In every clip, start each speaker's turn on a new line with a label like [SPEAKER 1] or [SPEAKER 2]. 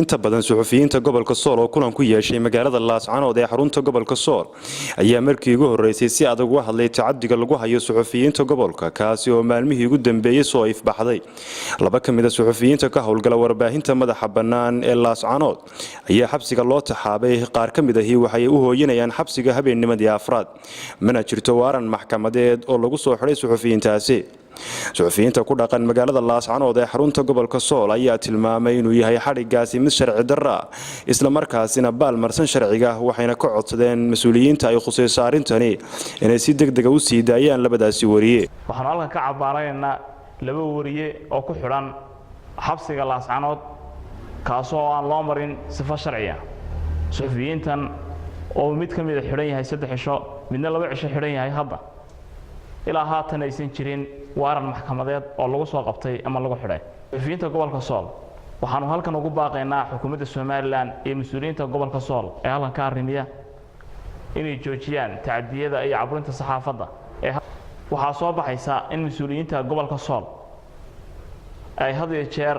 [SPEAKER 1] inta badan suxufiyiinta gobolka Sool oo kulan ku yeeshay magaalada Laascaanood ee xarunta gobolka Sool ayaa markii ugu horeysay si adag uga hadlay tacadiga lagu hayo suxufiyiinta gobolka kaasi oo maalmihii ugu dambeeyay soo ifbaxday laba kamid ah suxufiyiinta ka howlgala warbaahinta madaxa bannaan ee Laascaanood ayaa xabsiga loo taxaabay qaar kamid ah waxay u hooyinayaan xabsiga habeennimadii afraad mana jirto waaran maxkamadeed oo lagu soo xiray suxufiyiintaasi suxufiyiinta ku dhaqan magaalada Laascaanood ee xarunta gobolka Sool ayaa tilmaamay inuu yahay xarigaasi mid sharci darro isla markaasina baalmarsan sharciga waxayna ka codsadeen mas'uuliyiinta ay khusayso arintani inay si degdeg ah u sii daayaan labadaasi wariye
[SPEAKER 2] waxaan halkan ka cabaaraynaa laba wariye oo ku xiran xabsiga Laascaanood kaasoo aan loo marin sifo sharciya suxufiyiintan oo mid kamid ah xiran yahay 3 cisho midna 2 cisho xiran yahay hadda ilaa haatan aysan jirin waaran maxkamadeed oo lagu soo qabtay ama lagu xidhay suxufiyiinta gobolka Sool waxaanu halkan ugu baaqaynaa xukuumadda Soomaaliland iyo mas'uuliyiinta gobolka Sool ee halkan ka arrimiya inay joojiyaan tacadiyada iyo caburinta saxaafadda waxaa soo baxaysa in mas'uuliyiinta gobolka Sool ay had iyo jeer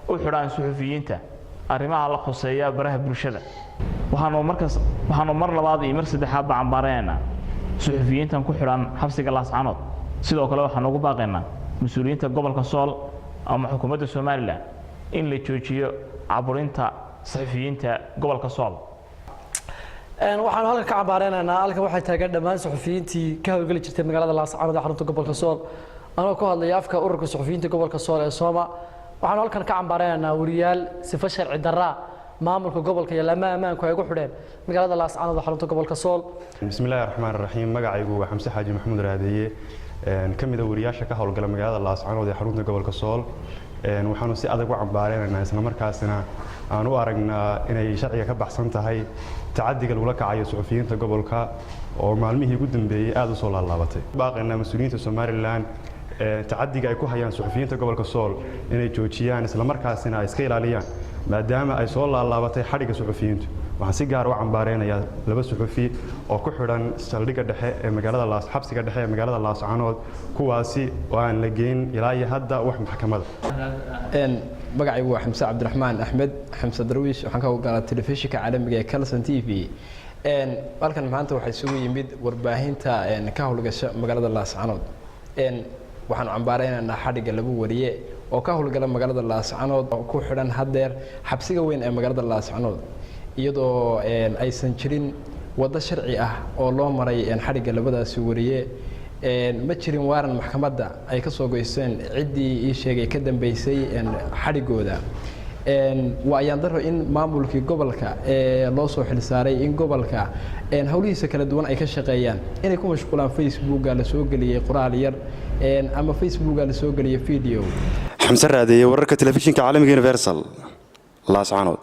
[SPEAKER 2] u xidhaan suxufiyiinta arrimaha la khuseeya baraha bulshada waxaanu mar labaad iyo mar saddexaad cambaaraynaa suxufiyiintan ku xiran xabsiga Laascaanood sidoo kale waxaan ugu baaqaynaa mas'uuliyiinta gobolka Sool ama xukuumadda Soomaaliland in la joojiyo caburinta suxufiyiinta gobolka Sool
[SPEAKER 3] waxaan halka ka cabaaraynaa halka waxay taagan dhamaan suxufiyiintii ka howlgali jirtay magaalada Laascaanood ee xarunta gobolka Sool anoo ku hadlaya afka ururka suxufiyiinta gobolka Sool ee Sooma waxaan halkan ka cabaaraynaa wariyaal sifo sharci darro maamulka gobolka iyo lama amaanku ay ugu xidheen magaalada Laascaanood ee xarunta gobolka Sool
[SPEAKER 4] bismillaahir rahmaanir rahiim magacaygu waa Xamse Xaaji Maxamuud Raadiye kamid ah wariyaasha ka howlgala magaalada Laascaanood ee xarunta gobolka Sool waxaanu si adag u cambaaraynaa isla markaasina aan u aragnaa inay sharciga ka baxsan tahay tacadiga lagu kacayo suxufiyiinta gobolka oo maalmihii ugu dambeeyay aad u soo laalaabatay baaqaynaa mas'uuliyiinta Soomaaliland tacadiga ay ku hayaan suxufiyiinta gobolka Sool inay joojiyaan isla markaasina ay iska ilaaliyaan maadaama ay soo laalaabatay xariga suxufiyiintu waxaan si gaar ah u cambaaraynayaa laba suxufi oo ku xiran saldhigga dhexe ee magaalada xabsiga dhexe ee magaalada Laascaanood kuwaasi oo aan la geyn ilaa iyo hadda wax maxkamada
[SPEAKER 5] magacaygu waa Xamse Cabdiraxmaan Axmed Xamse Darwiish waxaan ka howlgalaa telefishinka caalamiga ee Kalson TV halkan maanta waxay isugu yimid warbaahinta ka howlgasha magaalada Laascaanood waxaan cambaaraynaynaa xariga laba wariye oo ka howlgala magaalada Laascaanood oo ku xiran hadeer xabsiga weyn ee magaalada Laascaanood iyadoo aysan jirin wada sharci ah oo loo maray xariga labadaasi wariye ma jirin waaran maxkamadda ay ka soo goyseen cidii ii sheegay ka dambeysay xarigooda waa ayaan daro in maamulkii gobolka loo soo xilsaaray in gobolka hawlihiisa kala duwan ay ka shaqeeyaan inay ku mashquulaan Facebook la soo galiyay qoraal yar ama Facebook la soo galiyay video
[SPEAKER 1] Xamse Raadiye wararka telefishinka caalamiga Universal Laascaanood